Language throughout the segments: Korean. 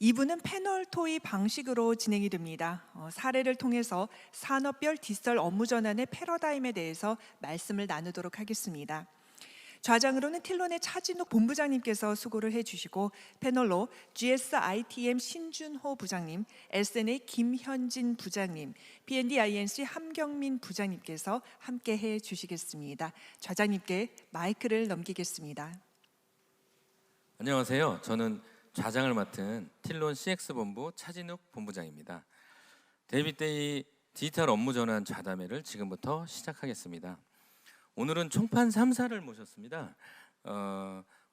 2부는 패널 토의 방식으로 진행이 됩니다. 사례를 통해서 산업별 디지털 업무 전환의 패러다임에 대해서 말씀을 나누도록 하겠습니다. 좌장으로는 틸론의 차진욱 본부장님께서 수고를 해주시고, 패널로 GSITM 신준호 부장님, SNA 김현진 부장님, P&D-INC 함경민 부장님께서 함께 해주시겠습니다. 좌장님께 마이크를 넘기겠습니다. 안녕하세요. 저는 좌장을 맡은 틸론 CX본부 차진욱 본부장입니다. 데이빗데이 디지털 업무 전환 좌담회를 지금부터 시작하겠습니다. 오늘은 총판 3사를 모셨습니다.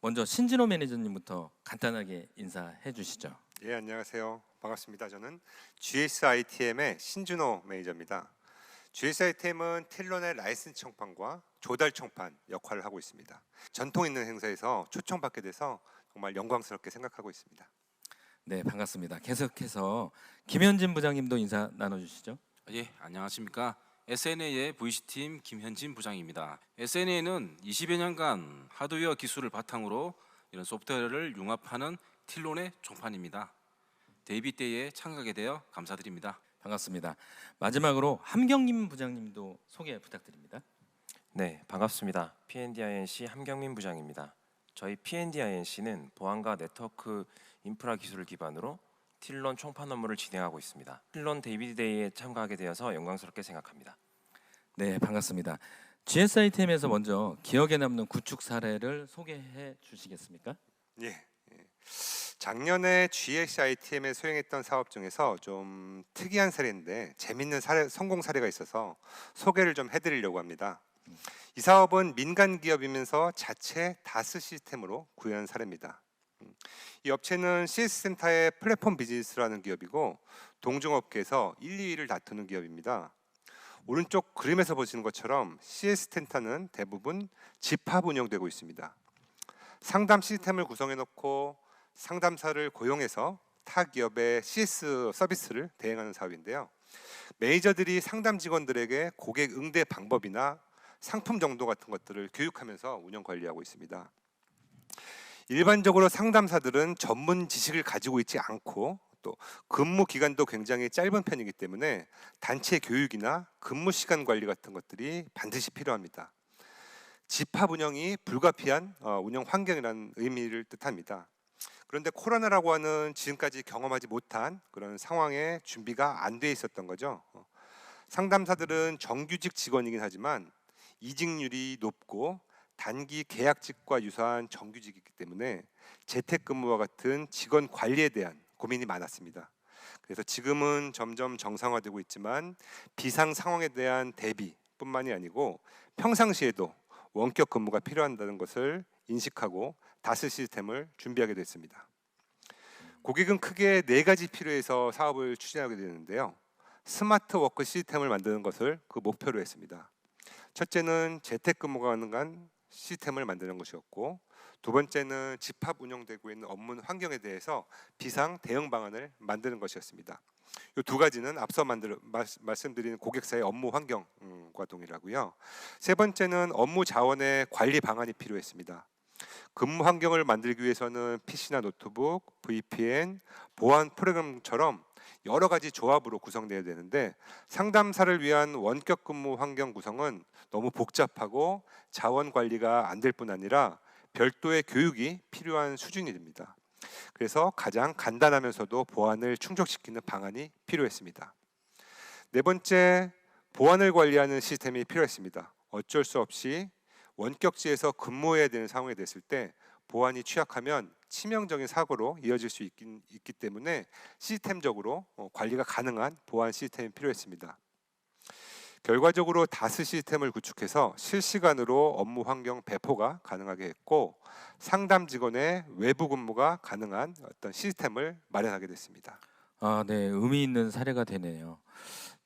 먼저 신진호 매니저님부터 간단하게 인사해 주시죠. 예, 안녕하세요. 반갑습니다. 저는 GSITM의 신준호 매니저입니다. GSITM은 틸론의 라이센스 청판과 조달 청판 역할을 하고 있습니다. 전통 있는 행사에서 초청받게 돼서 정말 영광스럽게 생각하고 있습니다. 네, 반갑습니다. 계속해서 김현진 부장님도 인사 나눠주시죠. 예, 안녕하십니까. SNA의 VC팀 김현진 부장입니다. SNA는 20여 년간 하드웨어 기술을 바탕으로 이런 소프트웨어를 융합하는 틸론의 총판입니다. 데이빗데이에 참가하게 되어 감사드립니다. 반갑습니다. 마지막으로 함경민 부장님도 소개 부탁드립니다. 네, 반갑습니다. P&D-INC 함경민 부장입니다. 저희 P&D-INC는 보안과 네트워크 인프라 기술을 기반으로 틸론 총판 업무를 진행하고 있습니다. 틸론 데이비드데이에 참가하게 되어서 영광스럽게 생각합니다. 네, 반갑습니다. GSITM에서 먼저 기억에 남는 구축 사례를 소개해 주시겠습니까? 예. 작년에 GSITM에 수행했던 사업 중에서 좀 특이한 사례인데 재밌는 성공 사례가 있어서 소개를 좀 해드리려고 합니다. 이 사업은 민간 기업이면서 자체 다스 시스템으로 구현한 사례입니다. 이 업체는 CS 센터의 플랫폼 비즈니스라는 기업이고 동종업계에서 1, 2위를 다투는 기업입니다. 오른쪽 그림에서 보시는 것처럼 CS 센터는 대부분 집합 운영되고 있습니다. 상담 시스템을 구성해 놓고 상담사를 고용해서 타 기업의 CS 서비스를 대행하는 사업인데요. 매니저들이 상담 직원들에게 고객 응대 방법이나 상품 정도 같은 것들을 교육하면서 운영 관리하고 있습니다. 일반적으로 상담사들은 전문 지식을 가지고 있지 않고 또 근무 기간도 굉장히 짧은 편이기 때문에 단체 교육이나 근무 시간 관리 같은 것들이 반드시 필요합니다. 집합 운영이 불가피한 운영 환경이라는 의미를 뜻합니다. 그런데 코로나라고 하는 지금까지 경험하지 못한 그런 상황에 준비가 안 돼 있었던 거죠. 상담사들은 정규직 직원이긴 하지만 이직률이 높고 단기 계약직과 유사한 정규직이기 때문에 재택근무와 같은 직원 관리에 대한 고민이 많았습니다. 그래서 지금은 점점 정상화되고 있지만 비상 상황에 대한 대비뿐만이 아니고 평상시에도 원격 근무가 필요하다는 것을 인식하고 다스 시스템을 준비하게 됐습니다. 고객은 크게 4가지 필요해서 사업을 추진하게 되는데요. 스마트 워크 시스템을 만드는 것을 그 목표로 했습니다. 첫째는 재택근무가 가능한 시스템을 만드는 것이었고, 두 번째는 집합 운영되고 있는 업무 환경에 대해서 비상 대응 방안을 만드는 것이었습니다. 이 2가지는 앞서 말씀드린 고객사의 업무 환경과 동일하고요. 세 번째는 업무 자원의 관리 방안이 필요했습니다. 근무 환경을 만들기 위해서는 PC나 노트북, VPN, 보안 프로그램처럼 여러 가지 조합으로 구성되어야 되는데 상담사를 위한 원격 근무 환경 구성은 너무 복잡하고 자원 관리가 안 될 뿐 아니라 별도의 교육이 필요한 수준이 됩니다. 그래서 가장 간단하면서도 보안을 충족시키는 방안이 필요했습니다. 네 번째, 보안을 관리하는 시스템이 필요했습니다. 어쩔 수 없이 원격지에서 근무해야 되는 상황이 됐을 때 보안이 취약하면 치명적인 사고로 이어질 수 있기 때문에 시스템적으로 관리가 가능한 보안 시스템이 필요했습니다. 결과적으로 다스 시스템을 구축해서 실시간으로 업무 환경 배포가 가능하게 했고 상담 직원의 외부 근무가 가능한 어떤 시스템을 마련하게 됐습니다. 네, 의미 있는 사례가 되네요.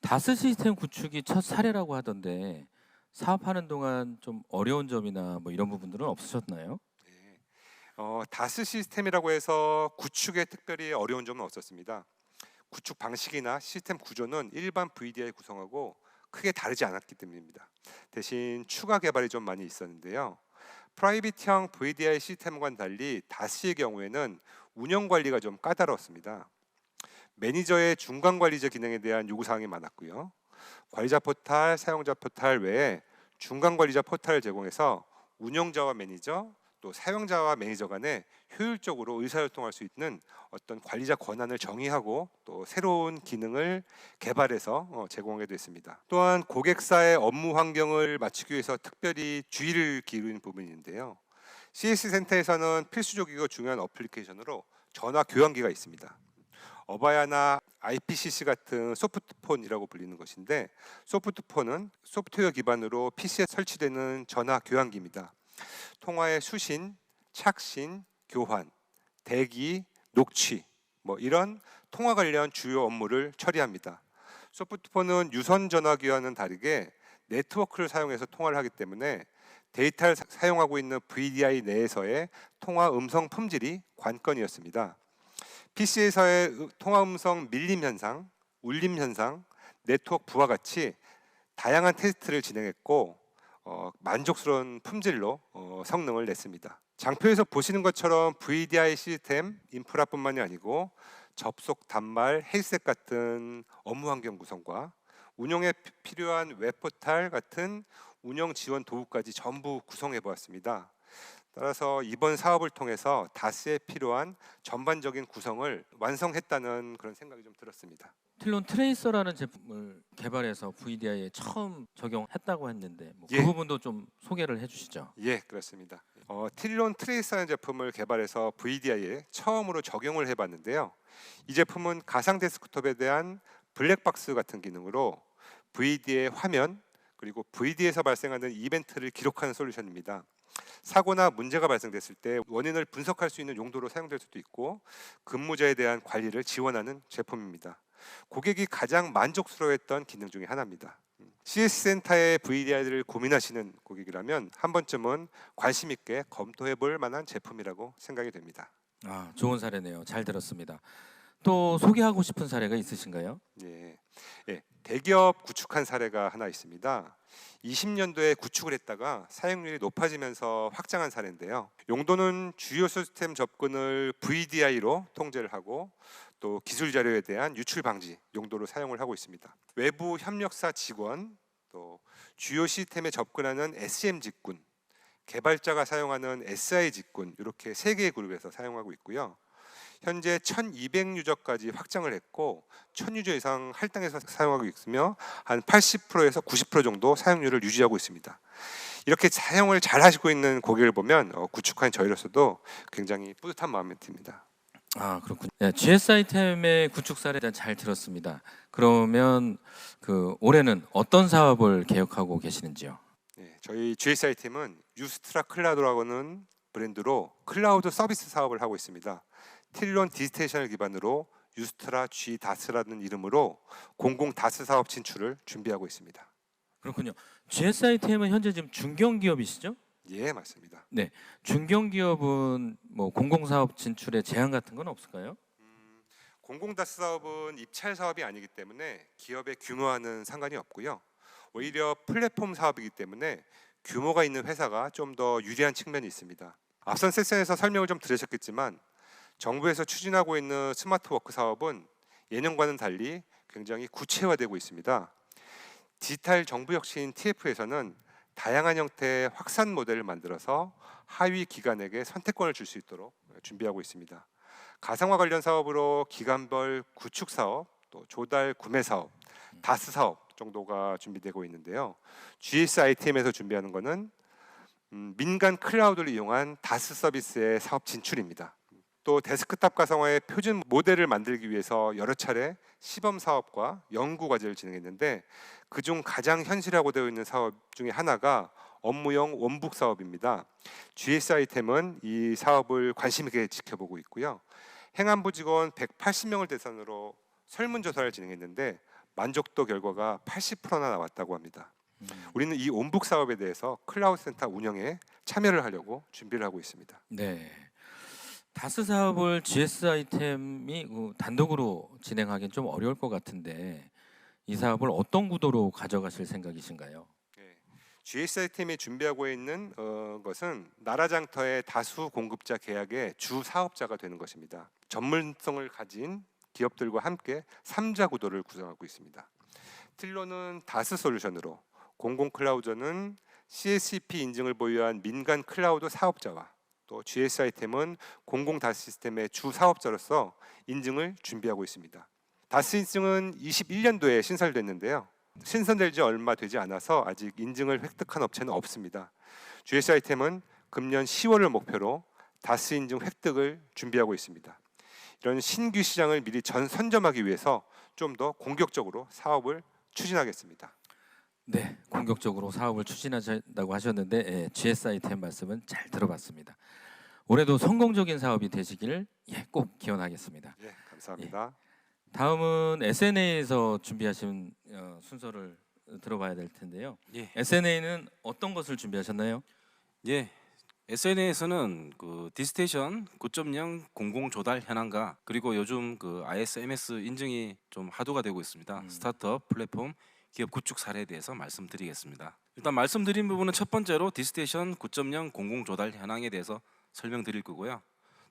다스 시스템 구축이 첫 사례라고 하던데 사업하는 동안 좀 어려운 점이나 뭐 이런 부분들은 없으셨나요? 다스 시스템이라고 해서 구축에 특별히 어려운 점은 없었습니다. 구축 방식이나 시스템 구조는 일반 VDI 구성하고 크게 다르지 않았기 때문입니다. 대신 추가 개발이 좀 많이 있었는데요. 프라이빗형 VDI 시스템과는 달리 다스의 경우에는 운영 관리가 좀 까다로웠습니다. 매니저의 중간 관리자 기능에 대한 요구 사항이 많았고요. 관리자 포탈, 사용자 포탈 외에 중간 관리자 포탈을 제공해서 운영자와 매니저, 또 사용자와 매니저 간에 효율적으로 의사소통할 수 있는 어떤 관리자 권한을 정의하고 또 새로운 기능을 개발해서 제공하게 됐습니다. 또한 고객사의 업무 환경을 맞추기 위해서 특별히 주의를 기울이는 부분인데요. CS 센터에서는 필수적이고 중요한 어플리케이션으로 전화 교환기가 있습니다. 어바야나 IPCC 같은 소프트폰이라고 불리는 것인데, 소프트폰은 소프트웨어 기반으로 PC에 설치되는 전화 교환기입니다. 통화의 수신, 착신, 교환, 대기, 녹취 이런 통화 관련 주요 업무를 처리합니다. 소프트폰은 유선 전화 기와는 다르게 네트워크를 사용해서 통화를 하기 때문에 데이터를 사용하고 있는 VDI 내에서의 통화 음성 품질이 관건이었습니다. PC에서의 통화 음성 밀림 현상, 울림 현상, 네트워크 부하 같이 다양한 테스트를 진행했고 만족스러운 품질로 성능을 냈습니다. 장표에서 보시는 것처럼 VDI 시스템 인프라뿐만이 아니고 접속 단말, 헤드셋 같은 업무 환경 구성과 운영에 필요한 웹포탈 같은 운영 지원 도구까지 전부 구성해 보았습니다. 따라서 이번 사업을 통해서 다스에 필요한 전반적인 구성을 완성했다는 그런 생각이 좀 들었습니다. 틸론 트레이서라는 제품을 개발해서 VDI에 처음 적용했다고 했는데 그 예. 부분도 좀 소개를 해주시죠. 예, 그렇습니다. 틸론 트레이서라는 제품을 개발해서 VDI에 처음으로 적용을 해봤는데요. 이 제품은 가상 데스크톱에 대한 블랙박스 같은 기능으로 VD의 화면 그리고 VD에서 발생하는 이벤트를 기록하는 솔루션입니다. 사고나 문제가 발생됐을 때 원인을 분석할 수 있는 용도로 사용될 수도 있고 근무자에 대한 관리를 지원하는 제품입니다. 고객이 가장 만족스러워했던 기능 중에 하나입니다. CS 센터의 VDI를 고민하시는 고객이라면 한 번쯤은 관심 있게 검토해 볼 만한 제품이라고 생각이 됩니다. 좋은 사례네요. 잘 들었습니다. 또 소개하고 싶은 사례가 있으신가요? 예, 대기업 구축한 사례가 하나 있습니다. 20년도에 구축을 했다가 사용률이 높아지면서 확장한 사례인데요. 용도는 주요 시스템 접근을 VDI로 통제를 하고 또 기술 자료에 대한 유출 방지 용도로 사용을 하고 있습니다. 외부 협력사 직원, 또 주요 시스템에 접근하는 SM 직군, 개발자가 사용하는 SI 직군 이렇게 세 개의 그룹에서 사용하고 있고요. 현재 1200유저까지 확장을 했고 1000유저 이상 할당해서 사용하고 있으며 한 80%에서 90% 정도 사용률을 유지하고 있습니다. 이렇게 사용을 잘 하시고 있는 고객을 보면 구축한 저희로서도 굉장히 뿌듯한 마음이 듭니다. 그렇군요. 네, GS 아이템의 구축 사례에 대한 잘 들었습니다. 그러면 올해는 어떤 사업을 계획하고 계시는지요? 네, 저희 GS 아이템은 유스트라 클라우드라고는 브랜드로 클라우드 서비스 사업을 하고 있습니다. 틸론 디스테이션을 기반으로 유스트라 G 다스라는 이름으로 공공 다스 사업 진출을 준비하고 있습니다. 그렇군요. GS 아이템은 현재 지금 중견기업이시죠? 예, 맞습니다. 네, 중견기업은 공공사업 진출에 제한 같은 건 없을까요? 공공 다스 사업은 입찰 사업이 아니기 때문에 기업의 규모와는 상관이 없고요. 오히려 플랫폼 사업이기 때문에 규모가 있는 회사가 좀 더 유리한 측면이 있습니다. 앞선 세션에서 설명을 좀 들으셨겠지만 정부에서 추진하고 있는 스마트워크 사업은 예년과는 달리 굉장히 구체화되고 있습니다. 디지털 정부혁신 TF에서는 다양한 형태의 확산 모델을 만들어서 하위 기관에게 선택권을 줄 수 있도록 준비하고 있습니다. 가상화 관련 사업으로 기관별 구축 사업, 또 조달 구매 사업, 다스 사업 정도가 준비되고 있는데요. GS ITM에서 준비하는 것은 민간 클라우드를 이용한 다스 서비스의 사업 진출입니다. 또 데스크탑 가상화의 표준 모델을 만들기 위해서 여러 차례 시범 사업과 연구 과제를 진행했는데 그중 가장 현실화되고 되어 있는 사업 중에 하나가 업무용 원북 사업입니다. GS 아이템은 이 사업을 관심 있게 지켜보고 있고요. 행안부 직원 180명을 대상으로 설문조사를 진행했는데 만족도 결과가 80%나 나왔다고 합니다. 우리는 이 원북 사업에 대해서 클라우드 센터 운영에 참여를 하려고 준비를 하고 있습니다. 네. 다스 사업을 GS 아이템이 단독으로 진행하기는 좀 어려울 것 같은데 이 사업을 어떤 구도로 가져가실 생각이신가요? GSI 팀이 준비하고 있는 것은 나라장터의 다수 공급자 계약의 주 사업자가 되는 것입니다. 전문성을 가진 기업들과 함께 3자 구도를 구성하고 있습니다. 틸로는 다스 솔루션으로, 공공 클라우드는 CSCP 인증을 보유한 민간 클라우드 사업자와 또 GSI 팀은 공공 다스 시스템의 주 사업자로서 인증을 준비하고 있습니다. 다스 인증은 21년도에 신설됐는데요. 신설될 지 얼마 되지 않아서 아직 인증을 획득한 업체는 없습니다. GSI 팀은 금년 10월을 목표로 다스 인증 획득을 준비하고 있습니다. 이런 신규 시장을 미리 선점하기 위해서 좀 더 공격적으로 사업을 추진하겠습니다. 네, 공격적으로 사업을 추진하신다고 하셨는데 GSI템 말씀은 잘 들어봤습니다. 올해도 성공적인 사업이 되시길 꼭 기원하겠습니다. 예, 감사합니다. 다음은 SNA에서 준비하신 순서를 들어봐야 될 텐데요. 예. SNA는 어떤 것을 준비하셨나요? 예. SNA에서는 그 디스테이션 9.0 공공 조달 현황과 그리고 요즘 그 ISMS 인증이 좀 화두가 되고 있습니다. 스타트업 플랫폼 기업 구축 사례에 대해서 말씀드리겠습니다. 일단 말씀드린 부분은 첫 번째로 디스테이션 9.0 공공 조달 현황에 대해서 설명드릴 거고요.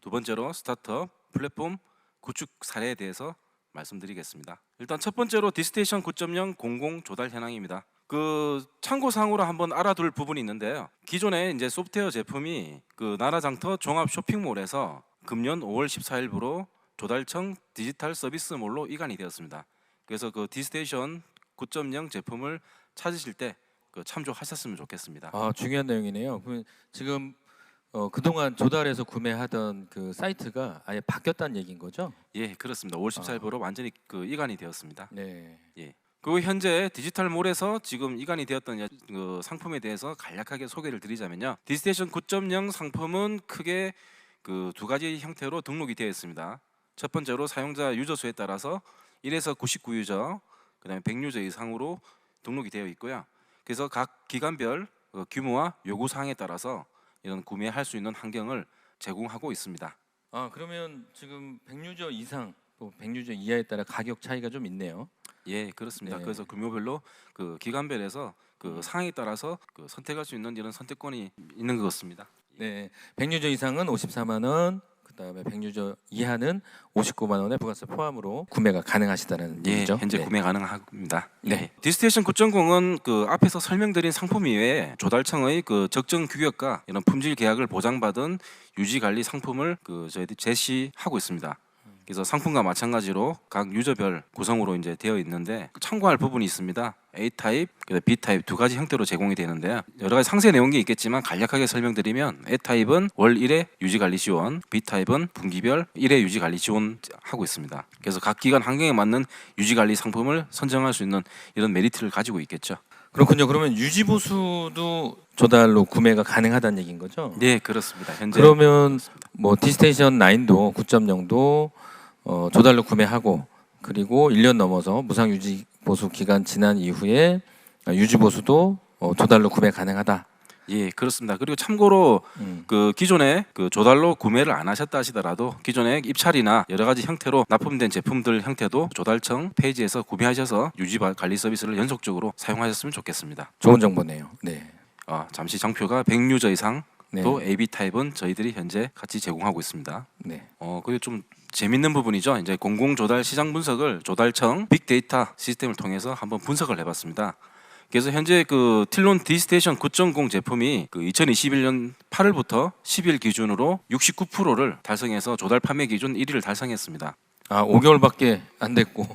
두 번째로 스타트업 플랫폼 구축 사례에 대해서 말씀드리겠습니다. 일단 첫 번째로 디스테이션 9.0 공공 조달 현황입니다. 그 참고사항으로 한번 알아둘 부분이 있는데요. 기존에 이제 소프트웨어 제품이 그 나라장터 종합 쇼핑몰에서 금년 5월 14일부로 조달청 디지털 서비스몰로 이관이 되었습니다. 그래서 그 디스테이션 9.0 제품을 찾으실 때 그 참조하셨으면 좋겠습니다. 중요한 내용이네요. 지금 그동안 조달해서 구매하던 그 사이트가 아예 바뀌었다는 얘기인 거죠? 예, 그렇습니다. 5월 14일부로 완전히 그 이관이 되었습니다. 네. 예. 그리고 현재 디지털몰에서 지금 이관이 되었던 그 상품에 대해서 간략하게 소개를 드리자면요. 디스테이션 9.0 상품은 크게 그 두 가지 형태로 등록이 되어 있습니다. 첫 번째로 사용자 유저 수에 따라서 1에서 99유저, 그다음에 100유저 이상으로 등록이 되어 있고요. 그래서 각 기관별 규모와 요구 사항에 따라서 이런 구매할 수 있는 환경을 제공하고 있습니다. 그러면 지금 100유저 이상, 또 100유저 이하에 따라 가격 차이가 좀 있네요. 예, 그렇습니다. 네. 그래서 규모별로 그 기관별에서 그 사항에 따라서 그 선택할 수 있는 이런 선택권이 있는 것 같습니다. 네, 100유저 이상은 54만 원, 그다음에 100유저 이하는 59만 원의 부가세 포함으로 구매가 가능하시다는 예, 얘기죠. 현재 네. 구매 가능합니다. 네. 네. 디스테이션 9.0은 그 앞에서 설명드린 상품 이외에 조달청의 그 적정 규격과 이런 품질 계약을 보장받은 유지 관리 상품을 그 저희들이 제시하고 있습니다. 그래서 상품과 마찬가지로 각 유저별 구성으로 이제 되어 있는데 참고할 부분이 있습니다. A 타입, B 타입 두 가지 형태로 제공이 되는데요. 여러 가지 상세 내용이 있겠지만 간략하게 설명드리면 A 타입은 월 1회 유지 관리 지원, B 타입은 분기별 1회 유지 관리 지원하고 있습니다. 그래서 각 기관 환경에 맞는 유지 관리 상품을 선정할 수 있는 이런 메리트를 가지고 있겠죠. 그렇군요. 그러면 유지 보수도 조달로 구매가 가능하다는 얘기인 거죠? 네, 그렇습니다. 현재 그러면 뭐 디스테이션 9도 9.0도 조달로 구매하고 그리고 1년 넘어서 무상 유지 보수 기간 지난 이후에 유지 보수도 조달로 구매 가능하다. 예, 그렇습니다. 그리고 참고로 그 기존에 그 조달로 구매를 안 하셨다 하시더라도 기존에 입찰이나 여러 가지 형태로 납품된 제품들 형태도 조달청 페이지에서 구매하셔서 유지 관리 서비스를 연속적으로 사용하셨으면 좋겠습니다. 좋은 정보네요. 네. 잠시 장표가 100유저 이상 네. 또 AB 타입은 저희들이 현재 같이 제공하고 있습니다. 네. 그리고 좀 재밌는 부분이죠. 이제 공공 조달 시장 분석을 조달청 빅데이터 시스템을 통해서 한번 분석을 해봤습니다. 그래서 현재 그 틸론 디스테이션 9.0 제품이 그 2021년 8월부터 10일 기준으로 69%를 달성해서 조달 판매 기준 1위를 달성했습니다. 5개월밖에 안 됐고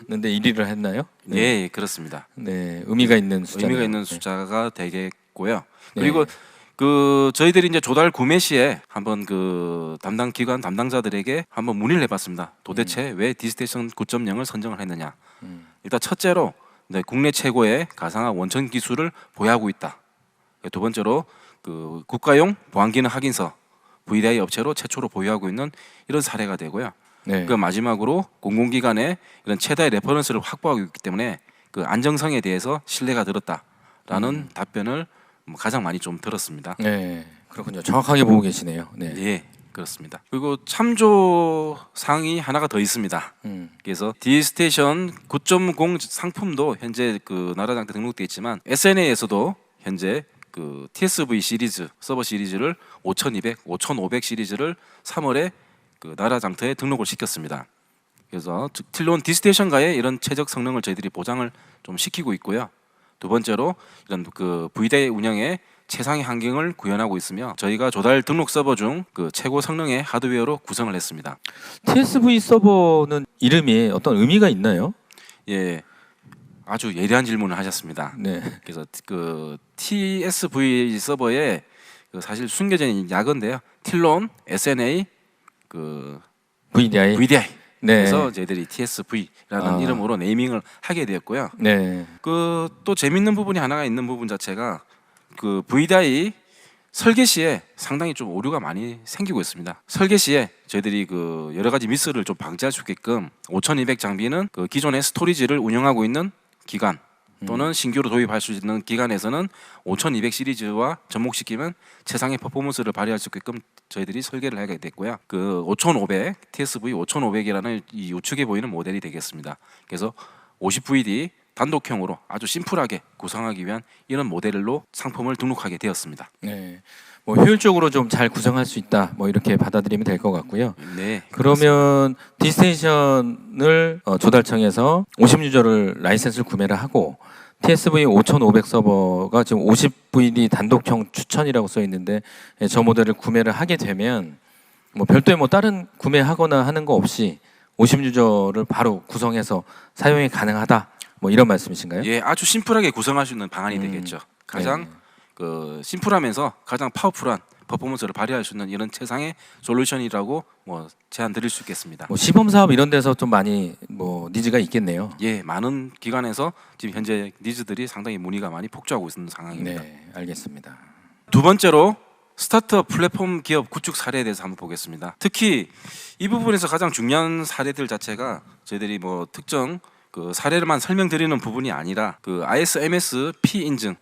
근데 1위를 했나요? 네. 예, 그렇습니다. 네, 의미가 있는 숫자. 의미가 있는 숫자가 되겠고요. 네. 그리고 그 저희들이 이제 조달 구매 시에 한번 그 담당 기관 담당자들에게 한번 문의를 해봤습니다. 도대체 왜 디스테이션 9.0을 선정을 했느냐? 일단 첫째로 국내 최고의 가상화 원천 기술을 보유하고 있다. 두 번째로 그 국가용 보안 기능 확인서 VDI 업체로 최초로 보유하고 있는 이런 사례가 되고요. 네. 그 마지막으로 공공기관의 이런 최다의 레퍼런스를 확보하고 있기 때문에 그 안정성에 대해서 신뢰가 들었다라는 답변을 가장 많이 좀 들었습니다. 네, 그렇군요. 정확하게 보고 계시네요. 네. 예, 그렇습니다. 그리고 참조 사항이 하나가 더 있습니다. 그래서 디스테이션 9.0 상품도 현재 그 나라장터 등록돼 있지만 SNA에서도 현재 그 TSV 시리즈 서버 시리즈를 5200, 5500 시리즈를 3월에 그 나라 장터에 등록을 시켰습니다. 그래서 틸론 디스테이션과의 이런 최적 성능을 저희들이 보장을 좀 시키고 있고요. 두 번째로 이런 그 VDI 운영에 최상의 환경을 구현하고 있으며 저희가 조달 등록 서버 중 그 최고 성능의 하드웨어로 구성을 했습니다. TSV 서버는 이름이 어떤 의미가 있나요? 예, 아주 예리한 질문을 하셨습니다. 네. 그래서 그 TSV 서버에 그 사실 숨겨져 있는 약어인데요. 틸론 SNA 그 VDI. VDI. 네. 그래서 저희들이 TSV라는 이름으로 네이밍을 하게 되었고요. 네. 그 또 재밌는 부분이 하나가 있는 부분 자체가 그 VDI 설계 시에 상당히 좀 오류가 많이 생기고 있습니다. 설계 시에 저희들이 그 여러 가지 미스를 좀 방지할 수 있게끔 5200 장비는 그 기존의 스토리지를 운영하고 있는 기관 또는 신규로 도입할 수 있는 기관에서는 5200 시리즈와 접목시키면 최상의 퍼포먼스를 발휘할 수 있게끔 저희들이 설계를 하게 됐고요. 그 5500 TSV 5500이라는 이 우측에 보이는 모델이 되겠습니다. 그래서 50VD 단독형으로 아주 심플하게 구성하기 위한 이런 모델로 상품을 등록하게 되었습니다. 네. 뭐 효율적으로 좀 잘 구성할 수 있다. 뭐 이렇게 받아들이면 될 것 같고요. 네. 그러면 디스테이션을 조달청에서 50유저를 라이센스를 구매를 하고 TSV 5500 서버가 지금 50VD 단독형 추천이라고 써 있는데 저 모델을 구매를 하게 되면 뭐 별도의 뭐 다른 구매하거나 하는 거 없이 50유저를 바로 구성해서 사용이 가능하다. 뭐 이런 말씀이신가요? 예, 아주 심플하게 구성할 수 있는 방안이 되겠죠. 가장 네. 그 심플하면서 가장 파워풀한 퍼포먼스를 발휘할 수 있는 이런 최상의 솔루션이라고 뭐 제안 드릴 수 있겠습니다. 뭐 시범 사업 이런 데서 좀 많이 뭐 니즈가 있겠네요. 예, 많은 기관에서 지금 현재 니즈들이 상당히 문의가 많이 폭주하고 있는 상황입니다. 네, 알겠습니다. 두 번째로 스타트업 플랫폼 기업 구축 사례에 대해서 한번 보겠습니다. 특히 이 부분에서 가장 중요한 사례들 자체가 저희들이 뭐 특정 그 사례를만 설명드리는 부분이 아니라 그 ISMS P 인증,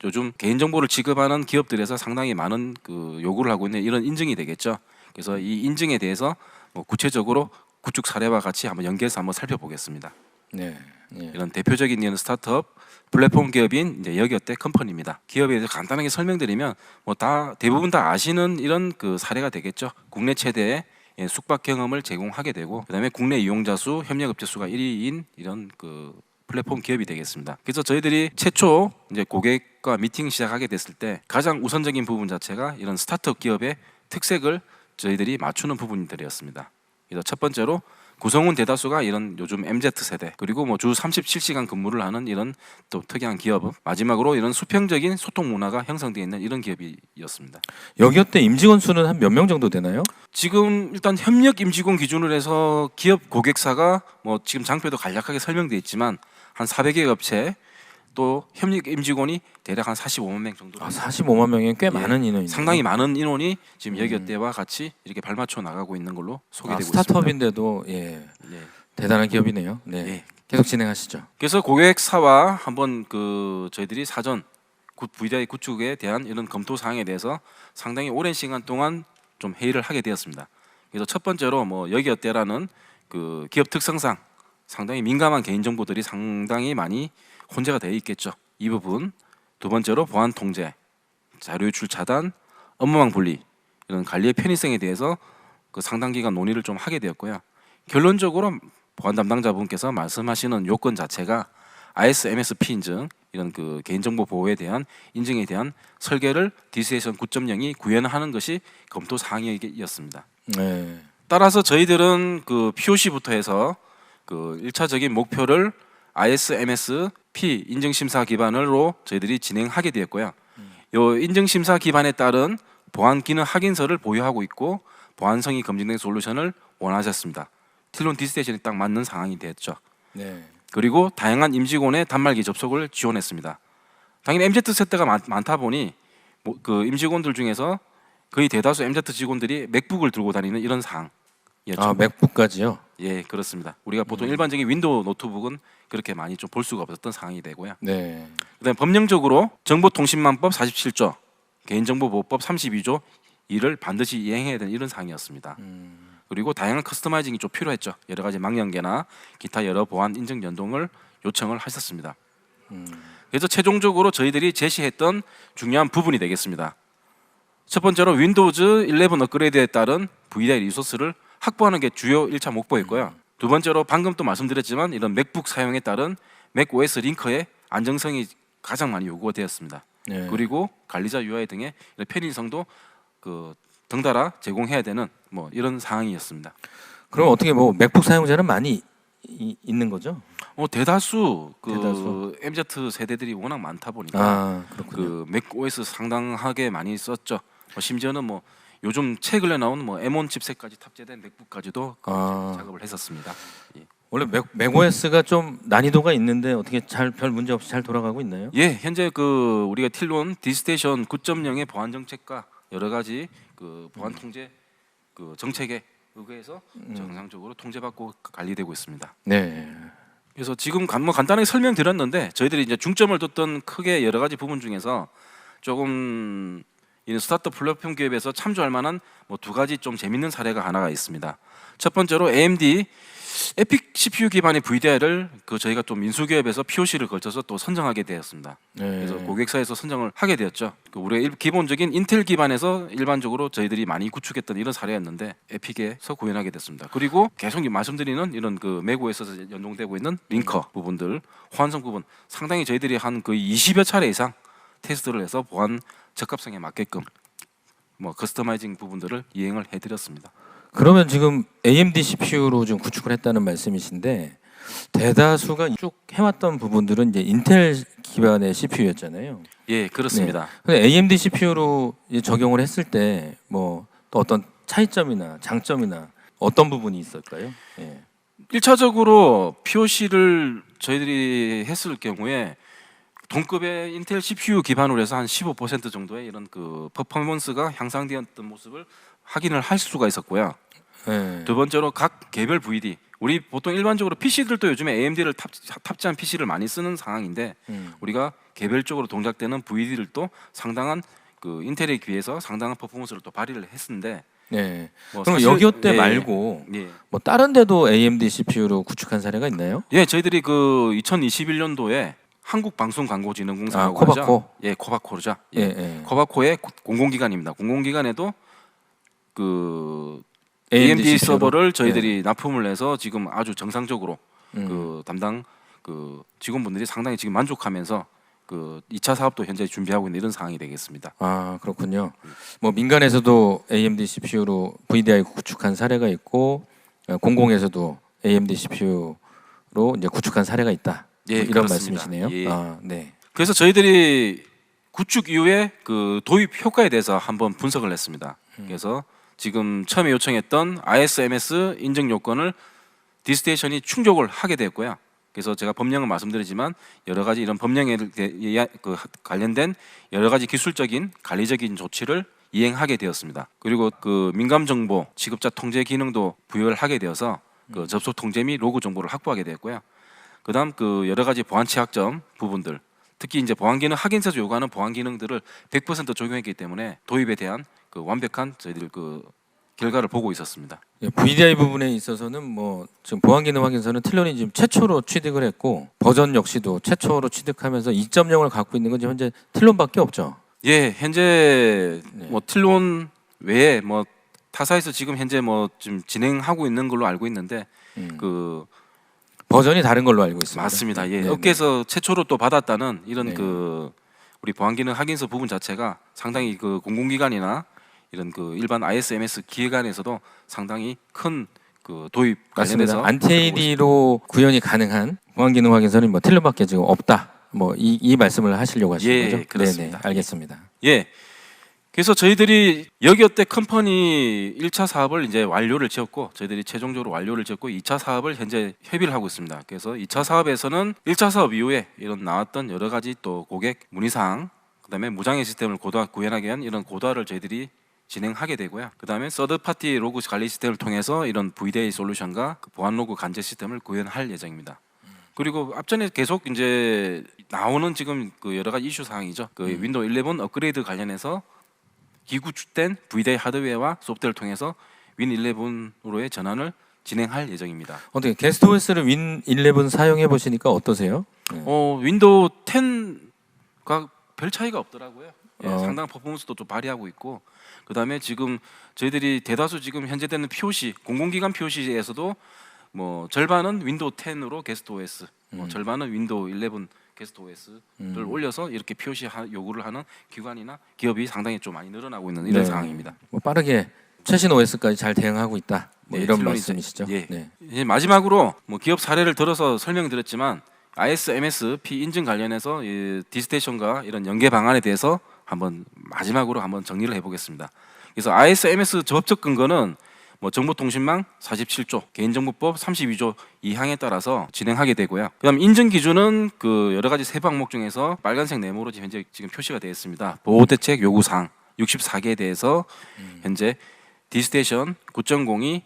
요즘 개인 정보를 취급하는 기업들에서 상당히 많은 그 요구를 하고 있는 이런 인증이 되겠죠. 그래서 이 인증에 대해서 뭐 구체적으로 구축 사례와 같이 한번 연계해서 한번 살펴보겠습니다. 네. 예. 이런 대표적인 이런 스타트업 플랫폼 기업인 이제 여기어때 컴퍼니입니다. 기업에 대해서 간단하게 설명드리면 뭐 다 대부분 다 아시는 이런 그 사례가 되겠죠. 국내 최대의 숙박 경험을 제공하게 되고 그다음에 국내 이용자 수, 협력업체 수가 1위인 이런 그 플랫폼 기업이 되겠습니다. 그래서 저희들이 최초 이제 고객과 미팅 시작하게 됐을 때 가장 우선적인 부분 자체가 이런 스타트업 기업의 특색을 저희들이 맞추는 부분들이었습니다. 그래서 첫 번째로 구성원 대다수가 이런 요즘 MZ 세대 그리고 뭐 주 37시간 근무를 하는 이런 또 특이한 기업, 마지막으로 이런 수평적인 소통 문화가 형성되어 있는 이런 기업이었습니다. 여기어때 임직원 수는 한 몇 명 정도 되나요? 지금 일단 협력 임직원 기준으로 해서 기업 고객사가 뭐 지금 장표도 간략하게 설명되어 있지만 한 400여 업체 또 협력 임직원이 대략 한 45만 명 정도. 45만 명이 꽤 많은 인원이네요. 상당히 많은 인원이 지금 여기어때와 같이 이렇게 발맞춰 나가고 있는 걸로 소개되고 있습니다. 스타트업인데도 예, 예. 대단한 기업이네요. 네. 예. 계속 진행하시죠. 그래서 고객사와 한번 그 저희들이 사전 VDI 구축에 대한 이런 검토 사항에 대해서 상당히 오랜 시간 동안 좀 회의를 하게 되었습니다. 그래서 첫 번째로 뭐 여기어때라는 그 기업 특성상 상당히 민감한 개인 정보들이 상당히 많이 혼재가 되어 있겠죠. 이 부분. 두 번째로 보안 통제, 자료 유출 차단, 업무망 분리 이런 관리의 편의성에 대해서 그 상당 기간 논의를 좀 하게 되었고요. 결론적으로 보안 담당자분께서 말씀하시는 요건 자체가 ISMS-P 인증 이런 그 개인정보 보호에 대한 인증에 대한 설계를 디스테이션 9.0이 구현하는 것이 검토 사항이었습니다. 네. 따라서 저희들은 그 POC부터 해서 그 1차적인 목표를 ISMS-P 인증 심사 기반으로 저희들이 진행하게 되었고요. 요 인증 심사 기반에 따른 보안 기능 확인서를 보유하고 있고 보안성이 검증된 솔루션을 원하셨습니다. 틸론 디스테이션이 딱 맞는 상황이 됐죠. 네. 그리고 다양한 임직원의 단말기 접속을 지원했습니다. 당연히 MZ 세대가 많다 보니 뭐 그 임직원들 중에서 거의 대다수 MZ 직원들이 맥북을 들고 다니는 이런 상황이었죠. 아, 맥북까지요? 예, 그렇습니다. 우리가 보통 일반적인 윈도우 노트북은 그렇게 많이 좀 볼 수가 없었던 상황이 되고요. 네. 그다음 법령적으로 정보통신망법 47조, 개인정보보호법 32조 이를 반드시 이행해야 되는 이런 사항이었습니다. 그리고 다양한 커스터마이징이 좀 필요했죠. 여러 가지 망연계나 기타 여러 보안 인증 연동을 요청을 하셨습니다. 그래서 최종적으로 저희들이 제시했던 중요한 부분이 되겠습니다. 첫 번째로 윈도우즈 11 업그레이드에 따른 VDI 리소스를 확보하는 게 주요 1차 목표였고요. 두 번째로 방금 또 말씀드렸지만 이런 맥북 사용에 따른 맥OS 링커의 안정성이 가장 많이 요구가 되었습니다. 네. 그리고 관리자 UI 등의 이런 편의성도 그 덩달아 제공해야 되는 뭐 이런 상황이었습니다. 그럼 어떻게 뭐 맥북 사용자는 많이 있는 거죠? 대다수 그 대다수. MZ 세대들이 워낙 많다 보니까 아, 그렇군요. 그 맥OS 상당하게 많이 썼죠. 심지어는 뭐 요즘 최근에 나온 뭐 M1 칩셋까지 탑재된 맥북까지도 작업을 했었습니다. 예. 원래 맥OS가 좀 난이도가 있는데 어떻게 별 문제 없이 잘 돌아가고 있나요? 예, 현재 그 우리가 틸론 디스테이션 9.0의 보안 정책과 여러 가지 그 보안 통제 그 정책에 의거해서 정상적으로 통제받고 관리되고 있습니다. 네. 그래서 지금 뭐 간단하게 설명드렸는데 저희들이 이제 중점을 뒀던 크게 여러 가지 부분 중에서 조금 이 스타트업 플랫폼 기업에서 참조할 만한 뭐 두 가지 좀 재밌는 사례가 하나가 있습니다. 첫 번째로 AMD 에픽 CPU 기반의 VDI를 그 저희가 또 민수기업에서 POC를 걸쳐서 또 선정하게 되었습니다. 네. 그래서 고객사에서 선정을 하게 되었죠. 그 우리가 기본적인 인텔 기반에서 일반적으로 저희들이 많이 구축했던 이런 사례였는데 에픽에서 구현하게 됐습니다. 그리고 계속 말씀드리는 이런 그 맥OS에서 연동되고 있는 링커 부분들, 호환성 부분 상당히 저희들이 한 거의 20여 차례 이상 테스트를 해서 보안 적합성에 맞게끔 뭐 커스터마이징 부분들을 이행을 해드렸습니다. 그러면 지금 AMD CPU로 좀 구축을 했다는 말씀이신데 대다수가 쭉 해왔던 부분들은 이제 인텔 기반의 CPU였잖아요. 예, 그렇습니다. 근데 AMD CPU로 적용을 했을 때 뭐 또 어떤 차이점이나 장점이나 어떤 부분이 있을까요? 예. 1차적으로 POC를 저희들이 했을 경우에 동급의 인텔 CPU 기반으로 해서 한 15% 정도의 이런 그 퍼포먼스가 향상되었던 모습을 확인을 할 수가 있었고요. 예. 두 번째로 각 개별 VD, 우리 보통 일반적으로 PC들도 요즘에 AMD를 탑재한 PC를 많이 쓰는 상황인데 우리가 개별적으로 동작되는 VD들도 상당한 그 인텔에 비해서 상당한 퍼포먼스를 또 발휘를 했는데 네. 뭐 그럼 사실- 여기어때 예, 말고 예. 뭐 다른 데도 AMD CPU로 구축한 사례가 있나요? 예, 저희들이 그 2021년도에 한국방송광고진흥공사라고 아, 코바코? 하죠. 예, 코바코르죠. 예, 예. 코바코의 공공기관입니다. 공공기관에도 그 AMD AMD CPU 로? 서버를 저희들이 납품을 해서 지금 아주 정상적으로 음. 그 담당 그 직원분들이 상당히 지금 만족하면서 그 2차 사업도 현재 준비하고 있는 이런 상황이 되겠습니다. 아, 그렇군요. 뭐 민간에서도 AMD CPU로 VDI 구축한 사례가 있고 공공에서도 AMD CPU로 이제 구축한 사례가 있다. 예, 뭐 이런 그렇습니다. 말씀이시네요. 예. 아, 네. 그래서 저희들이 구축 이후에 그 도입 효과에 대해서 한번 분석을 했습니다. 그래서 지금 처음에 요청했던 ISMS 인증 요건을 디스테이션이 충족을 하게 됐고요. 그래서 제가 법령을 말씀드리지만 여러 가지 이런 법령에 그 관련된 여러 가지 기술적인 관리적인 조치를 이행하게 되었습니다. 그리고 그 민감 정보 취급자 통제 기능도 부여를 하게 되어서 그 접속 통제 및 로그 정보를 확보하게 되었고요. 그다음 그 여러 가지 보안 취약점 부분들, 특히 이제 보안 기능 확인서에서 요구하는 보안 기능들을 100% 적용했기 때문에 도입에 대한 그 완벽한 저희들 그 결과를 보고 있었습니다. 예, VDI 부분에 있어서는 뭐 지금 보안 기능 확인서는 틸론이 지금 최초로 취득을 했고 버전 역시도 최초로 취득하면서 2.0을 갖고 있는 건 지금 현재 틸론밖에 없죠. 예, 현재 네. 뭐 틸론 외에 뭐 타사에서 지금 현재 뭐 좀 진행하고 있는 걸로 알고 있는데 그 버전이 다른 걸로 알고 있습니다. 맞습니다. 예, 네, 업계에서 최초로 또 받았다는 이런 네. 그 우리 보안 기능 확인서 부분 자체가 상당히 그 공공기관이나 이런 그 일반 ISMS 기관에서도 상당히 큰 그 도입 맞습니다. 관련해서 안티-AD로 구현이 가능한 보안 기능 확인서는 뭐 틸론밖에 지금 없다. 뭐 이 말씀을 하시려고 하시는 예, 거죠? 그렇습니다. 네네, 알겠습니다. 예. 그래서 저희들이 여기어때 컴퍼니 1차 사업을 이제 완료를 지었고 저희들이 최종적으로 완료를 지었고 2차 사업을 현재 협의를 하고 있습니다. 그래서 2차 사업에서는 1차 사업 이후에 이런 나왔던 여러 가지 또 고객 문의사항, 그다음에 무장애 시스템을 구현하기 위한 이런 고도화를 저희들이 진행하게 되고요. 그다음에 서드 파티 로그 관리 시스템을 통해서 이런 VDI 솔루션과 그 보안 로그 간제 시스템을 구현할 예정입니다. 그리고 앞전에 계속 이제 나오는 지금 그 여러 가지 이슈 사항이죠. 그 윈도우 11 업그레이드 관련해서 기구축된 VDI 하드웨어와 소프트웨어를 통해서 윈 11으로의 전환을 진행할 예정입니다. 어떻게 게스트 OS를 윈 11 사용해 보시니까 어떠세요? 네. 윈도우 10과 별 차이가 없더라고요. 예, 어. 상당한 퍼포먼스도 좀 발휘하고 있고, 그다음에 지금 저희들이 대다수 지금 현재 되는 POC 공공기관 POC에서도 뭐 절반은 윈도우 10으로 게스트 OS, 절반은 윈도우 11 게스트 OS를 올려서 이렇게 POC 요구를 하는 기관이나 기업이 상당히 좀 많이 늘어나고 있는 이런 네. 상황입니다. 뭐 빠르게 최신 OS까지 잘 대응하고 있다. 뭐 네, 이런 틸론이 말씀이시죠? 예. 네. 이제 마지막으로 뭐 기업 사례를 들어서 설명드렸지만 ISMS-P 인증 관련해서 이 디스테이션과 이런 연계 방안에 대해서 한번 마지막으로 한번 정리를 해보겠습니다. 그래서 ISMS 법적 근거는 뭐 정보통신망 47조, 개인정보법 32조 2항에 따라서 진행하게 되고요. 그다음 인증 기준은 그 여러 가지 세 항목 중에서 빨간색 네모로 현재 지금 표시가 되어 있습니다. 보호대책 요구사항 64개에 대해서 현재 디스테이션 9.0이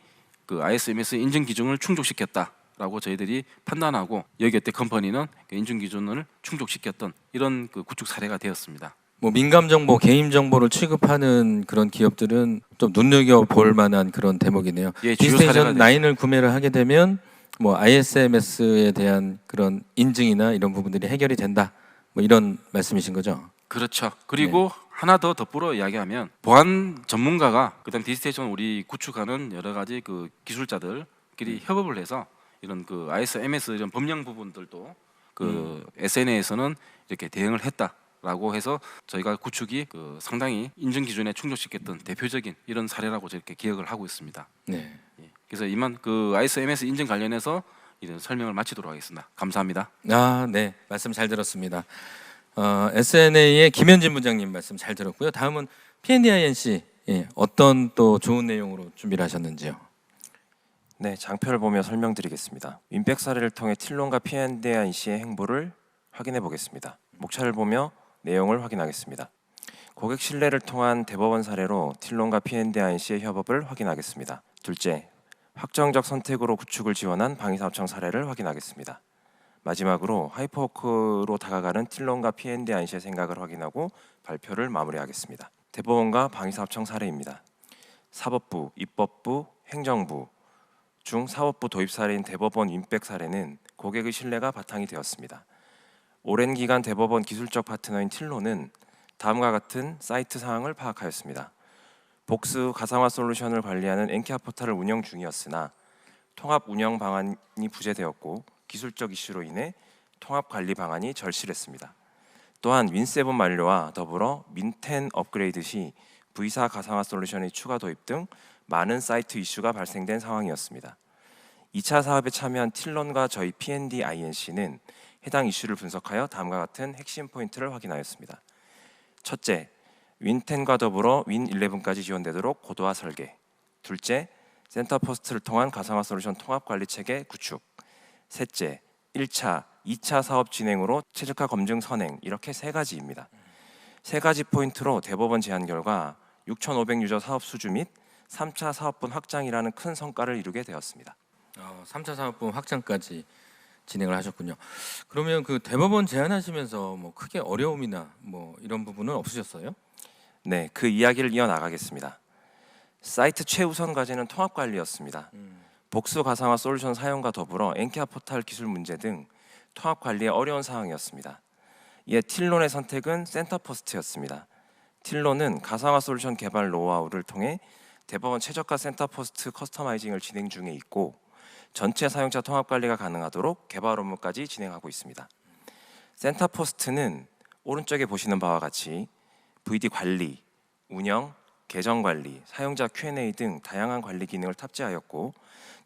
그 ISMS 인증 기준을 충족시켰다라고 저희들이 판단하고 여기에 컴퍼니는 그 인증 기준을 충족시켰던 이런 그 구축 사례가 되었습니다. 뭐 민감 정보, 개인 정보를 취급하는 그런 기업들은 좀 눈여겨 볼 만한 그런 대목이네요. 예, 주요 사례가 디스테이션 9을 구매를 하게 되면 뭐 ISMS에 대한 그런 인증이나 이런 부분들이 해결이 된다. 뭐 이런 말씀이신 거죠? 그렇죠. 그리고 하나 더 덧불어 이야기하면 보안 전문가가 그다음 디스테이션 우리 구축하는 여러 가지 그 기술자들끼리 협업을 해서 이런 그 ISMS 이런 법령 부분들도 그 SNA에서는 이렇게 대응을 했다라고 해서 저희가 구축이 그 상당히 인증 기준에 충족시켰던 대표적인 이런 사례라고 저렇게 기억을 하고 있습니다. 네. 예. 그래서 이만 그 ISMS 인증 관련해서 이런 설명을 마치도록 하겠습니다. 감사합니다. 아, 네. 말씀 잘 들었습니다. SNA의 김현진 부장님 말씀 잘 들었고요. 다음은 P&DINC 어떤 또 좋은 내용으로 준비를 하셨는지요? 네, 장표를 보며 설명드리겠습니다. 윈백 사례를 통해 틸론과 P&DINC의 행보를 확인해 보겠습니다. 목차를 보며 내용을 확인하겠습니다. 고객 신뢰를 통한 대법원 사례로 틸론과 P&DINC의 협업을 확인하겠습니다. 둘째, 확정적 선택으로 구축을 지원한 방위사업청 사례를 확인하겠습니다. 마지막으로 하이퍼워크로 다가가는 틸론과 P&DINC의 생각을 확인하고 발표를 마무리하겠습니다. 대법원과 방위사업청 사례입니다. 사법부, 입법부, 행정부 중 사법부 도입 사례인 대법원 윈백 사례는 고객의 신뢰가 바탕이 되었습니다. 오랜 기간 대법원 기술적 파트너인 틸론은 다음과 같은 사이트 사항을 파악하였습니다. 복수 가상화 솔루션을 관리하는 엔케아 포탈을 운영 중이었으나 통합 운영 방안이 부재되었고 기술적 이슈로 인해 통합 관리 방안이 절실했습니다. 또한 윈7 만료와 더불어 민10 업그레이드 시 V사 가상화 솔루션의 추가 도입 등 많은 사이트 이슈가 발생된 상황이었습니다. 2차 사업에 참여한 틸론과 저희 P&DINC는 해당 이슈를 분석하여 다음과 같은 핵심 포인트를 확인하였습니다. 첫째, 윈10과 더불어 윈11까지 지원되도록 고도화 설계. 둘째, 센터포스트를 통한 가상화 솔루션 통합 관리 체계 구축. 셋째, 1차, 2차 사업 진행으로 최적화 검증 선행. 이렇게 세 가지입니다. 세 가지 포인트로 대법원 제안 결과 6,500유저 사업 수주 및 3차 사업분 확장이라는 큰 성과를 이루게 되었습니다. 3차 사업분 확장까지 진행을 하셨군요. 그러면 그 대법원 제안하시면서 뭐 크게 어려움이나 뭐 이런 부분은 없으셨어요? 네, 그 이야기를 이어나가겠습니다. 사이트 최우선 과제는 통합 관리였습니다. 복수 가상화 솔루션 사용과 더불어 엔케아 포탈 기술 문제 등 통합 관리에 어려운 상황이었습니다. 이에 틸론의 선택은 센터포스트였습니다. 틸론은 가상화 솔루션 개발 노하우를 통해 대법원 최저가 센터포스트 커스터마이징을 진행 중에 있고 전체 사용자 통합 관리가 가능하도록 개발 업무까지 진행하고 있습니다. 센터포스트는 오른쪽에 보시는 바와 같이 VD 관리, 운영, 계정 관리, 사용자 Q&A 등 다양한 관리 기능을 탑재하였고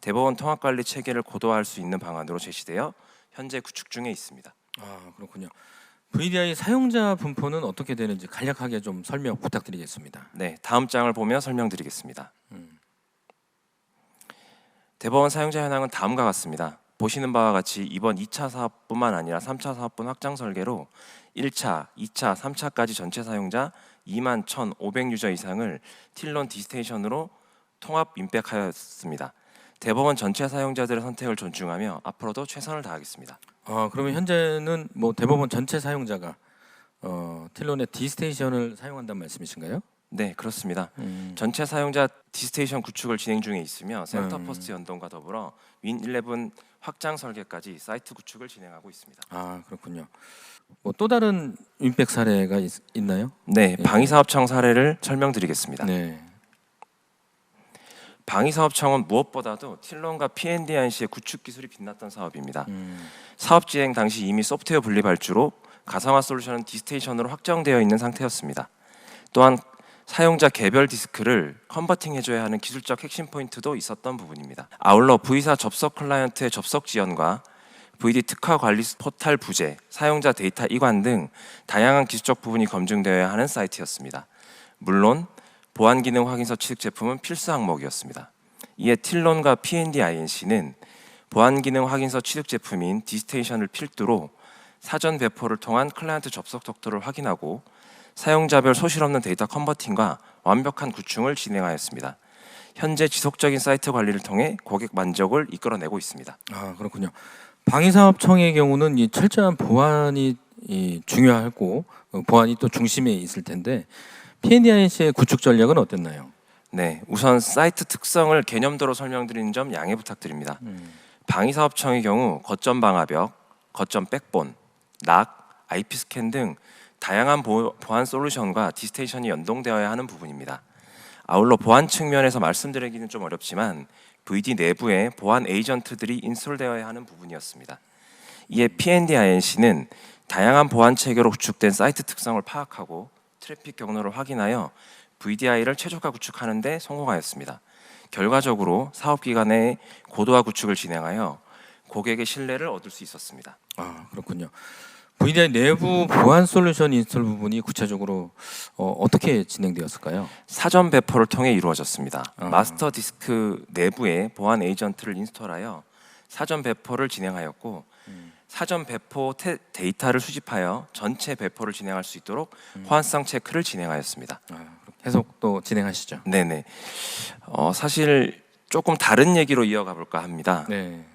대법원 통합 관리 체계를 고도화할 수 있는 방안으로 제시되어 현재 구축 중에 있습니다. 그렇군요. VDI 사용자 분포는 어떻게 되는지 간략하게 좀 설명 부탁드리겠습니다. 네, 다음 장을 보며 설명드리겠습니다. 대법원 사용자 현황은 다음과 같습니다. 보시는 바와 같이 이번 2차 사업뿐만 아니라 3차 사업분 확장 설계로 1차, 2차, 3차까지 전체 사용자 21,500유저 이상을 틸론 디스테이션으로 통합 윈백하였습니다. 대법원 전체 사용자들의 선택을 존중하며 앞으로도 최선을 다하겠습니다. 그러면 현재는 뭐 대법원 전체 사용자가 틸론의 디스테이션을 사용한다는 말씀이신가요? 네, 그렇습니다. 전체 사용자 디스테이션 구축을 진행 중에 있으며 센터포스트 연동과 더불어 윈11 확장 설계까지 사이트 구축을 진행하고 있습니다. 아, 그렇군요. 뭐 또 다른 윈백 사례가 있나요? 네, 방위사업청 사례를 설명드리겠습니다. 네. 방위사업청은 무엇보다도 틸론과 P&D-INC의 구축 기술이 빛났던 사업입니다. 사업 진행 당시 이미 소프트웨어 분리 발주로 가상화 솔루션은 디스테이션으로 확정되어 있는 상태였습니다. 또한 사용자 개별 디스크를 컨버팅해줘야 하는 기술적 핵심 포인트도 있었던 부분입니다. 아울러 V사 접속 클라이언트의 접속 지연과 VD 특화 관리 포탈 부재, 사용자 데이터 이관 등 다양한 기술적 부분이 검증되어야 하는 사이트였습니다. 물론 보안 기능 확인서 취득 제품은 필수 항목이었습니다. 이에 틸론과 P&D-INC는 보안 기능 확인서 취득 제품인 디스테이션을 필두로 사전 배포를 통한 클라이언트 접속 속도를 확인하고 사용자별 소실 없는 데이터 컨버팅과 완벽한 구축을 진행하였습니다. 현재 지속적인 사이트 관리를 통해 고객 만족을 이끌어내고 있습니다. 아, 그렇군요. 방위사업청의 경우는 이 철저한 보안이 중요하고 보안이 또 중심에 있을 텐데 P&D-INC의 구축 전략은 어땠나요? 네, 우선 사이트 특성을 개념도로 설명드리는 점 양해 부탁드립니다. 방위사업청의 경우 거점 방화벽, 거점 백본, 락, IP 스캔 등 다양한 보안 솔루션과 디스테이션이 연동되어야 하는 부분입니다. 아울러 보안 측면에서 말씀드리기는 좀 어렵지만 VD 내부에 보안 에이전트들이 인스톨되어야 하는 부분이었습니다. 이에 P&D-INC는 다양한 보안 체계로 구축된 사이트 특성을 파악하고 트래픽 경로를 확인하여 VDI를 최적화 구축하는 데 성공하였습니다. 결과적으로 사업 기간에 고도화 구축을 진행하여 고객의 신뢰를 얻을 수 있었습니다. 아, 그렇군요. VDI 내부 보안 솔루션 인스톨 부분이 구체적으로 어떻게 진행되었을까요? 사전 배포를 통해 이루어졌습니다. 마스터 디스크 내부에 보안 에이전트를 인스톨하여 사전 배포를 진행하였고 사전 배포 데이터를 수집하여 전체 배포를 진행할 수 있도록 호환성 체크를 진행하였습니다. 계속 또 진행하시죠. 네네. 사실 조금 다른 얘기로 이어가 볼까 합니다. 네.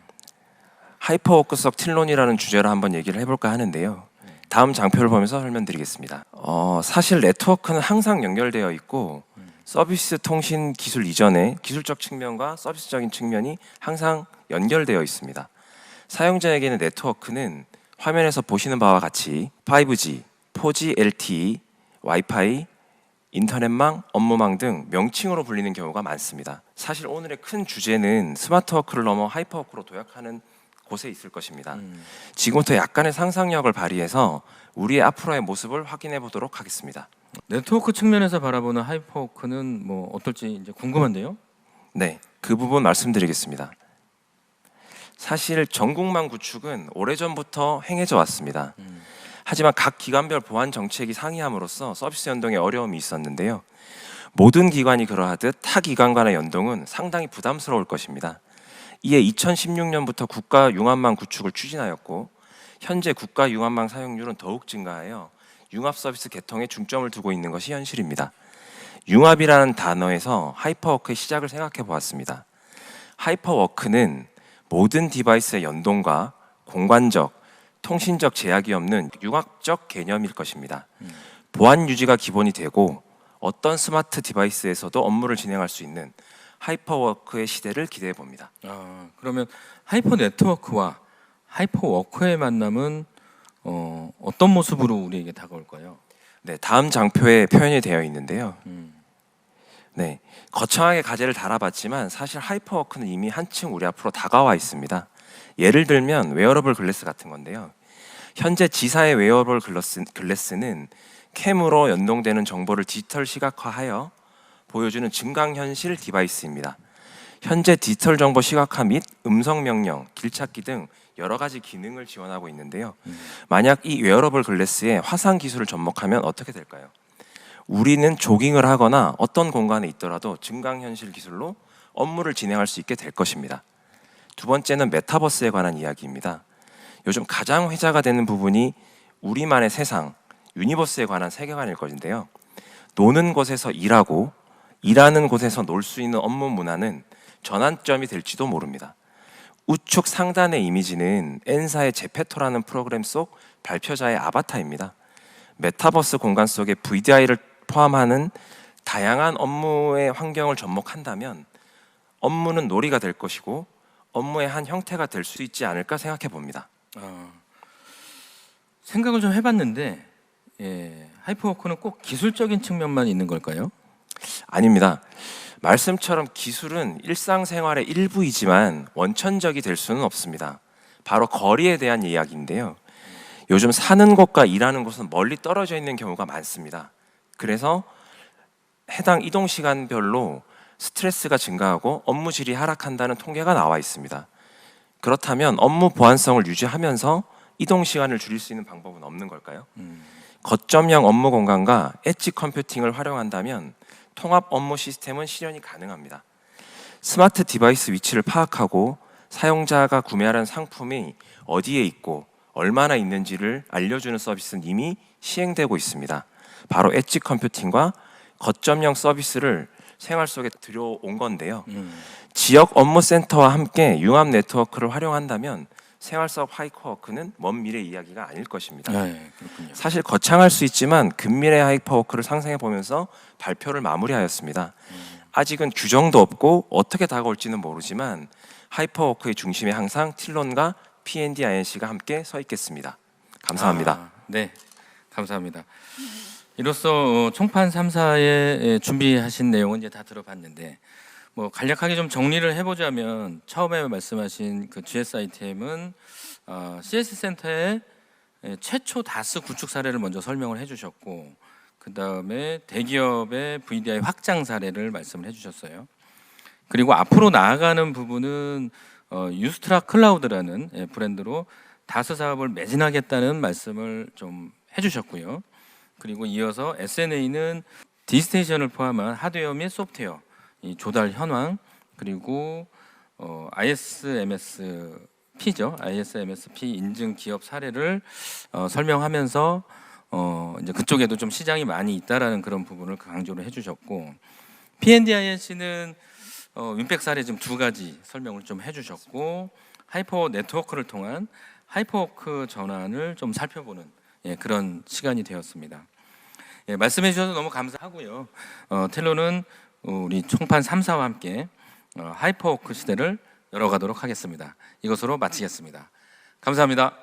하이퍼워크석 틸론이라는 주제로 한번 얘기를 해볼까 하는데요. 다음 장표를 보면서 설명드리겠습니다. 사실 네트워크는 항상 연결되어 있고 서비스 통신 기술 이전에 기술적 측면과 서비스적인 측면이 항상 연결되어 있습니다. 사용자에게는 네트워크는 화면에서 보시는 바와 같이 5G, 4G LTE, 와이파이, 인터넷망, 업무망 등 명칭으로 불리는 경우가 많습니다. 사실 오늘의 큰 주제는 스마트워크를 넘어 하이퍼워크로 도약하는 곳에 있을 것입니다. 지금부터 약간의 상상력을 발휘해서 우리의 앞으로의 모습을 확인해 보도록 하겠습니다. 네트워크 측면에서 바라보는 하이퍼워크는 뭐 어떨지 이제 궁금한데요. 네, 그 부분 말씀드리겠습니다. 사실 전국망 구축은 오래전부터 행해져 왔습니다. 하지만 각 기관별 보안 정책이 상이함으로써 서비스 연동에 어려움이 있었는데요. 모든 기관이 그러하듯 타 기관 간의 연동은 상당히 부담스러울 것입니다. 이에 2016년부터 국가 융합망 구축을 추진하였고 현재 국가 융합망 사용률은 더욱 증가하여 융합 서비스 개통에 중점을 두고 있는 것이 현실입니다. 융합이라는 단어에서 하이퍼워크의 시작을 생각해 보았습니다. 하이퍼워크는 모든 디바이스의 연동과 공간적, 통신적 제약이 없는 융합적 개념일 것입니다. 보안 유지가 기본이 되고 어떤 스마트 디바이스에서도 업무를 진행할 수 있는 하이퍼워크의 시대를 기대해 봅니다. 그러면 하이퍼 네트워크와 하이퍼워크의 만남은 어떤 모습으로 우리에게 다가올까요? 네, 다음 장표에 표현이 되어 있는데요. 네, 거창하게 가제를 달아봤지만 사실 하이퍼워크는 이미 한층 우리 앞으로 다가와 있습니다. 예를 들면 웨어러블 글래스 같은 건데요. 현재 G사의 웨어러블 글래스는 캠으로 연동되는 정보를 디지털 시각화하여 보여주는 증강현실 디바이스입니다. 현재 디지털 정보 시각화 및 음성 명령, 길찾기 등 여러 가지 기능을 지원하고 있는데요. 만약 이 웨어러블 글래스에 화상 기술을 접목하면 어떻게 될까요? 우리는 조깅을 하거나 어떤 공간에 있더라도 증강현실 기술로 업무를 진행할 수 있게 될 것입니다. 두 번째는 메타버스에 관한 이야기입니다. 요즘 가장 회자가 되는 부분이 우리만의 세상, 유니버스에 관한 세계관일 것인데요. 노는 곳에서 일하고 일하는 곳에서 놀 수 있는 업무 문화는 전환점이 될지도 모릅니다. 우측 상단의 이미지는 N사의 제페토라는 프로그램 속 발표자의 아바타입니다. 메타버스 공간 속에 VDI를 포함하는 다양한 업무의 환경을 접목한다면 업무는 놀이가 될 것이고 업무의 한 형태가 될 수 있지 않을까 생각해 봅니다. 생각을 좀 해봤는데 하이퍼워크는 꼭 기술적인 측면만 있는 걸까요? 아닙니다. 말씀처럼 기술은 일상생활의 일부이지만 원천적이 될 수는 없습니다. 바로 거리에 대한 이야기인데요. 요즘 사는 곳과 일하는 곳은 멀리 떨어져 있는 경우가 많습니다. 그래서 해당 이동 시간별로 스트레스가 증가하고 업무 질이 하락한다는 통계가 나와 있습니다. 그렇다면 업무 보안성을 유지하면서 이동 시간을 줄일 수 있는 방법은 없는 걸까요? 거점형 업무 공간과 엣지 컴퓨팅을 활용한다면 통합 업무 시스템은 실현이 가능합니다. 스마트 디바이스 위치를 파악하고 사용자가 구매하는 상품이 어디에 있고 얼마나 있는지를 알려주는 서비스는 이미 시행되고 있습니다. 바로 엣지 컴퓨팅과 거점형 서비스를 생활 속에 들여온 건데요. 지역 업무 센터와 함께 융합 네트워크를 활용한다면 생활 사업 하이퍼워크는 먼 미래 이야기가 아닐 것입니다. 그렇군요. 사실 거창할 수 있지만 근미래 하이퍼워크를 상상해 보면서 발표를 마무리하였습니다. 아직은 규정도 없고 어떻게 다가올지는 모르지만 하이퍼워크의 중심에 항상 틸론과 P&D-INC가 함께 서 있겠습니다. 감사합니다. 네, 감사합니다. 이로써 총판 3사에 준비하신 내용은 이제 다 들어봤는데 뭐 간략하게 좀 정리를 해보자면 처음에 말씀하신 그 GSITM은 CS 센터의 최초 다스 구축 사례를 먼저 설명을 해주셨고 그 다음에 대기업의 VDI 확장 사례를 말씀을 해주셨어요. 그리고 앞으로 나아가는 부분은 유스트라 클라우드라는 브랜드로 다스 사업을 매진하겠다는 말씀을 좀 해주셨고요. 그리고 이어서 SNA는 디스테이션을 포함한 하드웨어 및 소프트웨어 이 조달 현황 그리고 ISMSP죠. ISMSP 인증 기업 사례를 설명하면서 이제 그쪽에도 좀 시장이 많이 있다라는 그런 부분을 강조를 해주셨고 P&D-INC는 윈백 사례 지금 두 가지 설명을 좀 해주셨고 하이퍼 네트워크를 통한 하이퍼워크 전환을 좀 살펴보는 그런 시간이 되었습니다. 말씀해 주셔서 너무 감사하고요. 텔로는 우리 총판 3사와 함께 하이퍼워크 시대를 열어가도록 하겠습니다. 이것으로 마치겠습니다. 감사합니다.